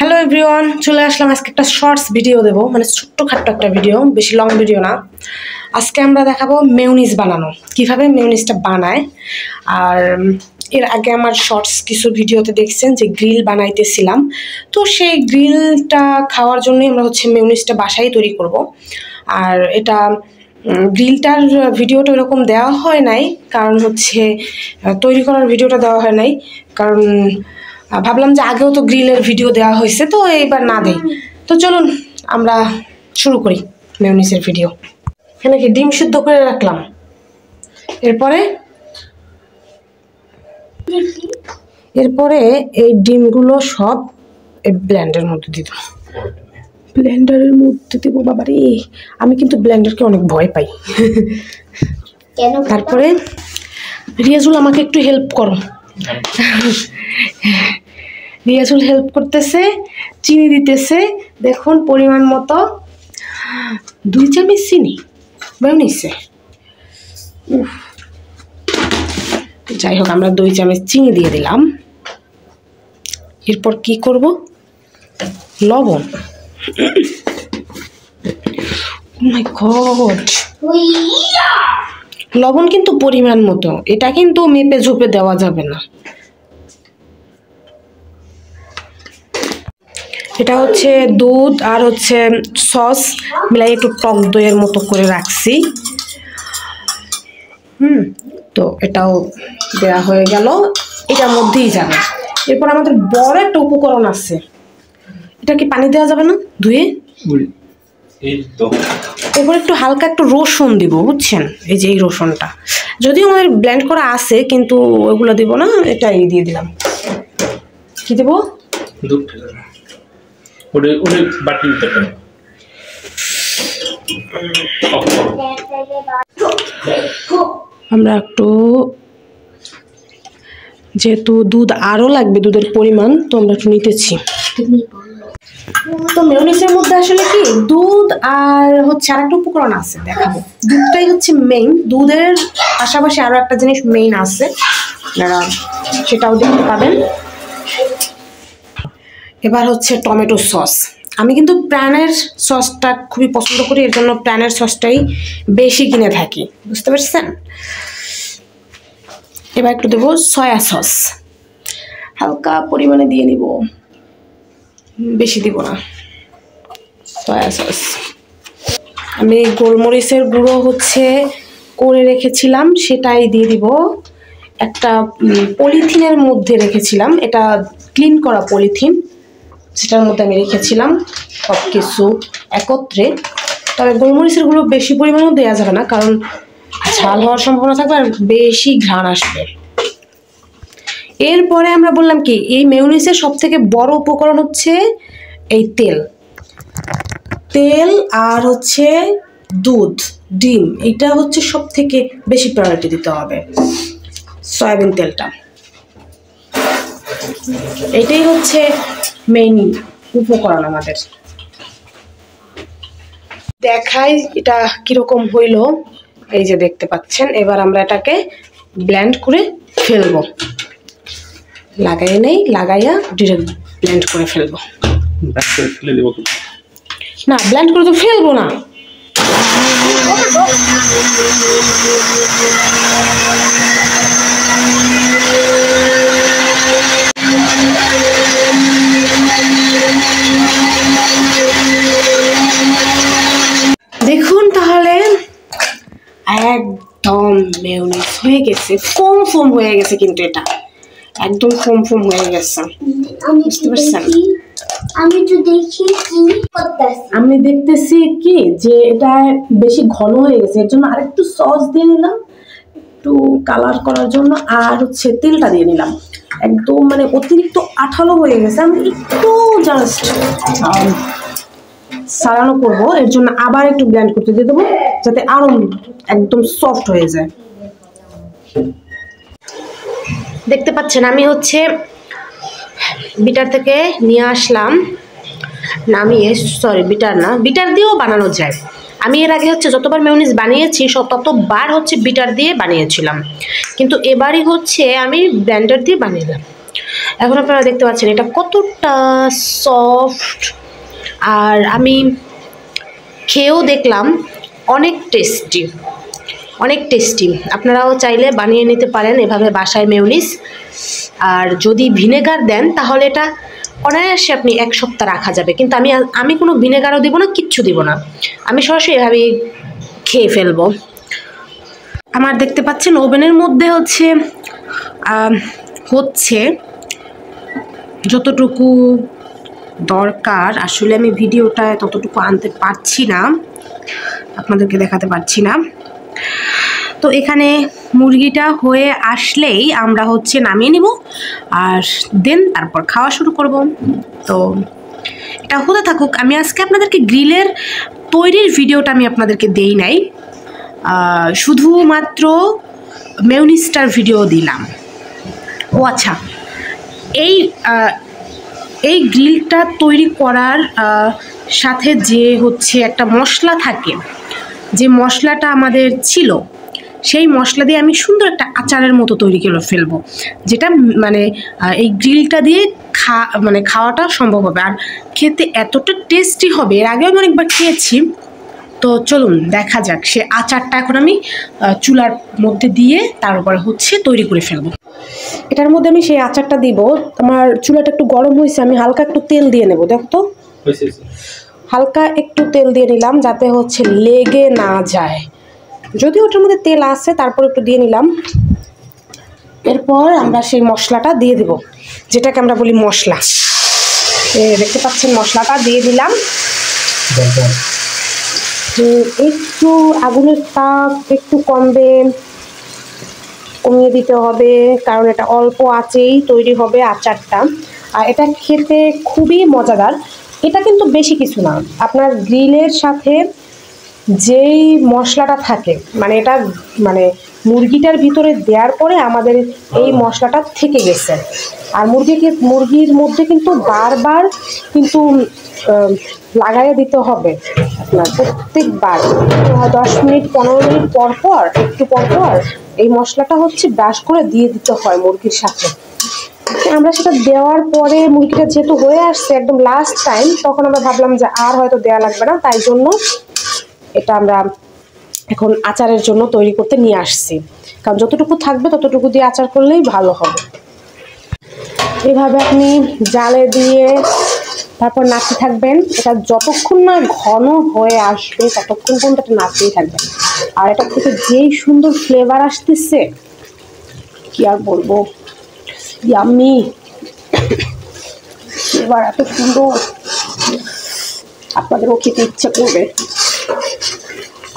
Hello everyone, চলে আসলাম আজকে একটা শর্টস ভিডিও দেবো, মানে ছোট্টখাট্ট একটা ভিডিও, বেশি লং ভিডিও না। আজকে আমরা দেখাবো মেয়োনিজ বানানো, কিভাবে মেয়োনিজটা বানায়। আর এর আগে আমার শর্টস কিছু ভিডিওতে দেখছেন যে গ্রিল বানাইতেছিলাম, তো সেই গ্রিলটা খাওয়ার জন্যই আমরা মেয়োনিজটা বাসায় তৈরি করব। আর এটা গ্রিলটার ভিডিওটা এরকম দেওয়া হয় নাই, কারণ তৈরি করার ভিডিওটা দেওয়া হয় নাই, কারণ ভাবলাম যে আগেও তো গ্রিলের ভিডিও দেওয়া হয়েছে, তো এইবার না দেই। তো চলুন আমরা শুরু করি মেয়োনিজের ভিডিও। এখানে কি ডিম সিদ্ধ করে রাখলাম, এরপরে এই ডিমগুলো সব এই ব্লেন্ডারের মধ্যে দিব। বাবারে, আমি কিন্তু ব্লেন্ডারকে অনেক ভয় পাই। তারপরে রিয়াজুল আমাকে একটু হেল্প করো। রিয়াজুল হেল্প করতেছে, চিনি দিতেছে, দেখুন পরিমাণ মতো 2 চামচ চিনি নিচ্ছে। যাই হোক, আমরা 2 চামচ চিনি দিয়ে দিলাম। এরপর কি করব? লবণ। মাই গড, লবণ কিন্তু পরিমাণ মতো, এটা কিন্তু মেপে ঝোপে দেওয়া যাবে না। এটা দুধ আর সস মিলাই একটু টক দইয়ের মতো করে রাখছি। তো এটাও দেওয়া হয়ে গেল, এটার মধ্যেই যাবে। এরপর আমাদের বড় একটা উপকরণ আছে, এটা কি পানি দেওয়া যাবে না ধুয়ে? এরপর একটু হালকা একটু রসুন দিব, বুঝছেন? এই যে এই রসুনটা যদিও আমাদের ব্লেন্ড করা আছে, কিন্তু ওইগুলো দিব না, এটাই দিয়ে দিলাম। কি দেব? আমরা একটু, যেহেতু দুধ আরো লাগবে, দুধের পরিমাণ তো আমরা একটু নিতেছি। তো মেয়োনিজের মধ্যে আসলে কি দুধ আর আর একটা উপকরণ আছে, দেখাবো। দুধটাই মেইন, দুধের পাশাপাশি আরো একটা জিনিস মেইন আছে, আপনারা সেটাও দেখতে পাবেন। এবার টমেটো সস। আমি কিন্তু প্রাণের সসটা খুবই পছন্দ করি, এর জন্য প্রাণের সসটাই বেশি কিনে থাকি, বুঝতে পারছেন? এবার একটু দেবো সয়া সস, হালকা পরিমাণে দিয়ে নিব, বেশি দিব না। Soya sauce. আমি গোলমরিচের গুঁড়ো করে রেখেছিলাম, সেটাই দিয়ে দিব। একটা পলিথিনের মধ্যে রেখেছিলাম, এটা ক্লিন করা পলিথিন, সেটার মধ্যে আমি রেখেছিলাম সব কিছু একত্রে। তবে গোলমরিচের গুঁড়ো বেশি পরিমাণেও দেওয়া যাবে না, কারণ ঝাল হওয়ার সম্ভাবনা থাকবে আর বেশি ঘ্রাণ আসবে। এরপরে আমরা বললাম কি, এই মেয়োনিজের সব থেকে বড় উপকরণ এই তেল আর দুধ, ডিম। এটা সব থেকে বেশি প্রায়োরিটি দিতে হবে, সয়াবিন তেলটা। এটাই মেইন উপকরণ আমাদের। দেখাই এটা কিরকম হইলো, এই যে দেখতে পাচ্ছেন। এবার আমরা এটাকে ব্লেন্ড করে ফেলবো, লাগাইয়া ডিরেক্ট ব্লেন্ড করে ফেলবো। না, ব্লেন্ড করে তো ফেলবো না। দেখুন তাহলে একদম মেয়োনিজ হয়ে গেছে, ফোম হয়ে গেছে, কিন্তু এটা একদম ফোম হয়ে গেছে, বুঝতে পারছেন? আমি দেখতেছি কি যে এটা বেশি ঘন হয়ে গেছে, এর জন্য আরেকটু সস দিয়ে নিলাম, একটু কালার করার জন্য। আর তেলটা দিয়ে নিলাম, একদম মানে অতিরিক্ত আঠালো হয়ে গেছে। আমি একটু জাস্ট সারানো করব, এর জন্য আবার একটু ব্লেন্ড করতে দিয়ে দেবো, যাতে আরো একদম সফট হয়ে যায়। দেখতে পাচ্ছেন আমি বিটার থেকে নিয়ে আসলাম, নামিয়ে, সরি বিটার না, বিটার দিয়েও বানানো যায়। আমি এর আগে যতবার মেয়োনিজ বানিয়েছি ততবার বিটার দিয়ে বানিয়েছিলাম, কিন্তু এবারই আমি ব্লেন্ডার দিয়ে বানিয়েলাম। এখন আপনারা দেখতে পাচ্ছেন এটা কতটা সফট, আর আমি খেয়েও দেখলাম অনেক টেস্টি, অনেক টেস্টি। আপনারাও চাইলে বানিয়ে নিতে পারেন এভাবে বাসায় মেয়োনিজ। আর যদি ভিনেগার দেন তাহলে এটা অনায়াসে আপনি 1 সপ্তাহ রাখা যাবে, কিন্তু আমি কোনো ভিনেগারও দিব না, কিচ্ছু দিব না, আমি সরাসরি এভাবেই খেয়ে ফেলবো। আমার দেখতে পাচ্ছেন ওভেনের মধ্যে হচ্ছে যতটুকু দরকার। আসলে আমি ভিডিওটা ততটুকু আনতে পারছি না, আপনাদেরকে দেখাতে পারছি না। তো এখানে মুরগিটা হয়ে আসলেই আমরা নামিয়ে নিব, আর দেন তারপর খাওয়া শুরু করব। তো এটা হতে থাকুক। আমি আজকে আপনাদেরকে গ্রিলের তৈরির ভিডিওটা আমি আপনাদেরকে দেই নাই, শুধুমাত্র মেয়োনিজটার ভিডিও দিলাম। ও আচ্ছা, এই গ্রিলটা তৈরি করার সাথে যে একটা মশলা থাকে, যে মশলাটা আমাদের ছিল, সেই মশলা দিয়ে আমি সুন্দর একটা আচারের মতো তৈরি করে ফেলবো, যেটা মানে এই গ্রিলটা দিয়ে খাওয়াটা সম্ভব হবে, আর খেতে এতটা টেস্টি হবে। এর আগেও আমি অনেকবার খেয়েছি। তো চলুন দেখা যাক সে আচারটা এখন আমি চুলার মধ্যে দিয়ে তার উপরে তৈরি করে ফেলবো। এটার মধ্যে আমি সেই আচারটা দিব। আমার চুলাটা একটু গরম হয়েছে, আমি হালকা একটু তেল দিয়ে নেব। দেখো তো, হালকা একটু তেল দিয়ে নিলাম যাতে লেগে না যায়। যদি ওটার মধ্যে তেল আছে তারপর একটু দিয়ে নিলাম। এরপর আমরা সেই মশলাটা দিয়ে দেব, যেটাকে আমরা বলি মশলা। দেখতে পাচ্ছেন মশলাটা দিয়ে দিলাম। একটু আগুনের তাপ একটু কমিয়ে দিতে হবে, কারণ এটা অল্প আঁচেই তৈরি হবে আচারটা। আর এটা খেতে খুবই মজাদার। এটা কিন্তু বেশি কিছু না, আপনার গ্রিলের সাথে যেই মশলাটা থাকে, এটা মুরগিটার ভিতরে দেওয়ার পরে আমাদের এই মশলাটা থেকে গেছে। আর মুরগির মধ্যে কিন্তু বারবার লাগাইয়ে দিতে হবে আপনার, প্রত্যেকবার 10 মিনিট 15 মিনিট পর পর এই মশলাটা ব্রাশ করে দিয়ে দিতে হয় মুরগির সাথে। আমরা সেটা দেওয়ার পরে মুরগিটা যেহেতু হয়ে আসছে একদম লাস্ট টাইম, তখন আমরা ভাবলাম যে আর হয়তো দেওয়া লাগবে না, তাই জন্য এটা আমরা এখন আচারের জন্য তৈরি করতে নিয়ে আসছি। কারণ যতটুকু থাকবে ততটুকু দিয়ে আচার করলেই ভালো হবে। এভাবে আপনি জালে দিয়ে তারপর নাড়তে থাকবেন। এটা যতক্ষণ না ঘন হয়ে আসবে ততক্ষণ পর্যন্ত এটা নাড়তেই থাকবেন। আর এটা থেকে যেই সুন্দর ফ্লেভার আসতেছে, কি আর বলবো, ইয়াম্মি ফ্লেভার, এত সুন্দর। আপনাদেরও খেতে ইচ্ছা করবে,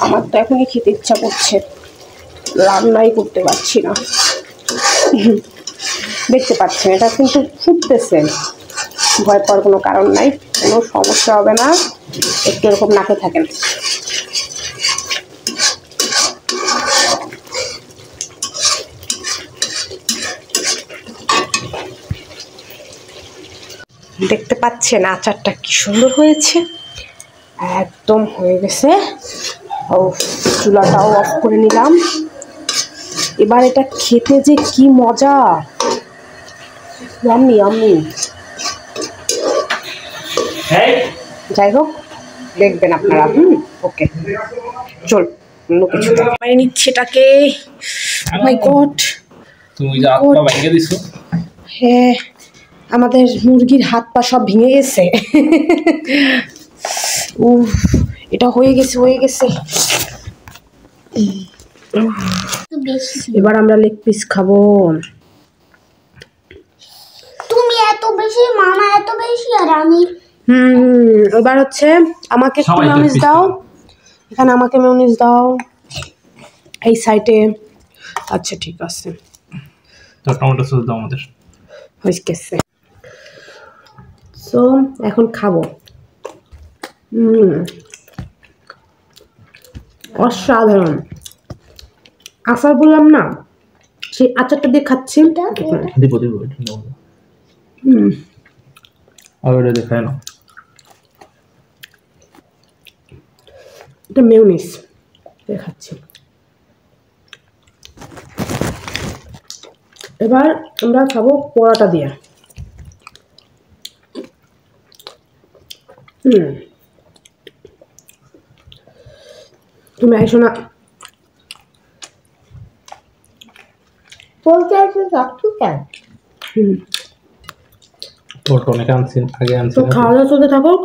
আমার তো এখনই খেতে ইচ্ছা করছে, রান্নাই করতে পারছি না। দেখতে পাচ্ছেন এটা কিন্তু ফুটতেছে, ভয় পাওয়ার কোনো কারণ নাই, কোনো সমস্যা হবে না। একটু এরকম নাড়তে থাকেন। দেখতে পাচ্ছেন আচারটা কি সুন্দর হয়েছে, একদম হয়ে গেছে। ও চুলাটাও অফ করে নিলাম। এবার এটা খেতে যে কি মজা, ইয়াম্মি ইয়াম্মি। যাই হোক, দেখবেন আপনারা। ওকে, চল অন্য কিছু বানিয়ে নিচ্ছি এটাকে। মাই গড, তুমি যে হাত পা ভেঙে দিছো। হ্যাঁ, আমাদের মুরগির হাত পা সব ভেঙে গেছে। উফ, এটা হয়ে গেছে। এবার আমরা লেগ পিস খাবো। তুমি এত বেশি, মামা এত বেশি, আর আমি এবার আমাকে একটু মেয়োনিজ দাও, এখানে আমাকে মেয়োনিজ দাও, এই সাইডে। আচ্ছা ঠিক আছে, তো টমেটো সস দাও আমাদের। হয়ে গেছে। সো এখন খাবো। অসাধারণ আচার, বললাম না, সেই আচারটা দিয়ে খাচ্ছি। দিব আর এটা দেখায় না, এটা মেয়োনিজ দেখাচ্ছি। এবার আমরা খাবো পরোটা দিয়ে। তুমি আইসো না। বলতে আছে রাখতো কেন? তোর অনেক আনছি আগে আনছি তো খাওয়া দাওয়া চলতে থাকুক।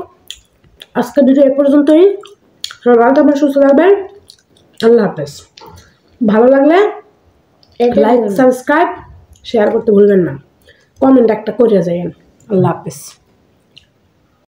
আজকে ভিডিও এ পর্যন্তই। সবাই ভালো থাকবেন, সুস্থ থাকবেন। আল্লাহ হাফেজ। ভালো লাগলে লাইক, সাবস্ক্রাইব, শেয়ার করতে ভুলবেন না। কমেন্ট একটা করে যাইয়েন। আল্লাহ হাফেজ।